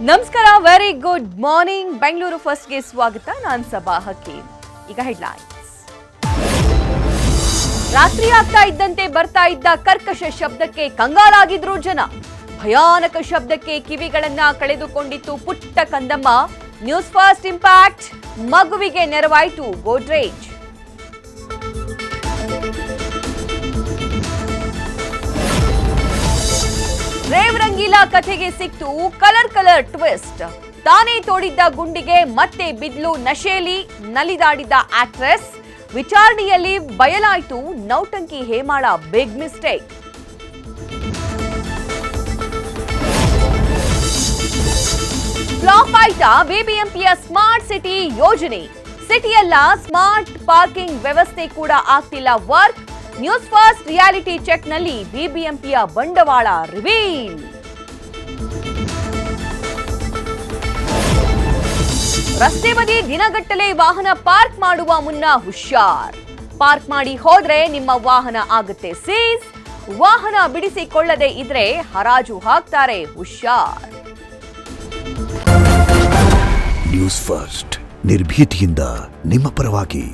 ನಮಸ್ಕಾರ, very good morning. Bengaluru ಫಸ್ಟ್ಗೆ ಸ್ವಾಗತ. ನಾನು ಸಬಾ ಹಕೀಂ. ಈಗ ಹೆಡ್ಲೈನ್ಸ್. ರಾತ್ರಿ ಆಗ್ತಾ ಇದ್ದಂತೆ ಬರ್ತಾ ಇದ್ದ ಕರ್ಕಶ ಶಬ್ದಕ್ಕೆ ಕಂಗಾಲಾಗಿದ್ರು ಜನ. ಭಯಾನಕ ಶಬ್ದಕ್ಕೆ ಕಿವಿಗಳನ್ನ ಕಳೆದುಕೊಂಡಿತ್ತು ಪುಟ್ಟ ಕಂದಮ್ಮ. ನ್ಯೂಸ್ ಫಸ್ಟ್ ಇಂಪ್ಯಾಕ್ಟ್, ಮಗುವಿಗೆ ನೆರವಾಯಿತು ಗೋಡ್ರೇಜ್. ರೇವ್ ರಂಗೀಲಾ ಕಥೆಗೆ ಸಿಕ್ತು ಕಲರ್ ಟ್ವಿಸ್ಟ್. ತಾನೇ ತೋಡಿದ್ದ ಗುಂಡಿಗೆ ಮತ್ತೆ ಬಿದ್ಲು ನಶೆಯಲ್ಲಿ ನಲಿದಾಡಿದ ಆಕ್ಟ್ರೆಸ್. ವಿಚಾರಣೆಯಲ್ಲಿ ಬಯಲಾಯಿತು ನೌಟಂಕಿ ಹೇಮಾಳ ಬಿಗ್ ಮಿಸ್ಟೇಕ್. ಫ್ಲಾಪ್ ಆಯ್ತಾ ಬಿಬಿಎಂಪಿಯ ಸ್ಮಾರ್ಟ್ ಸಿಟಿ ಯೋಜನೆ. ಸಿಟಿಯಲ್ಲ ಸ್ಮಾರ್ಟ್ ಪಾರ್ಕಿಂಗ್ ವ್ಯವಸ್ಥೆ ಕೂಡ ಆಗ್ತಿಲ್ಲ work. News first reality check ನಲ್ಲಿ ಬಿಬಿಎಂಪಿಯ ಬಂಡವಾಳ ರಿವೀಲ್. ರಸ್ತೆ ಬದಿ ದಿನಗಟ್ಟಲೆ ವಾಹನ ಪಾರ್ಕ್ ಮಾಡುವ ಮುನ್ನ ಹುಷಾರ್. ಪಾರ್ಕ್ ಮಾಡಿ ಹೋದ್ರೆ ನಿಮ್ಮ ವಾಹನ ಆಗುತ್ತೆ ಸೀಸ್. ವಾಹನ ಬಿಡಿಸಿಕೊಳ್ಳದೆ ಇದ್ರೆ ಹರಾಜು ಹಾಕ್ತಾರೆ, ಹುಷಾರ್. ನ್ಯೂಸ್ ಫಸ್ಟ್ ನಿರ್ಭೀತಿಯಿಂದ ನಿಮ್ಮ ಪರವಾಗಿ.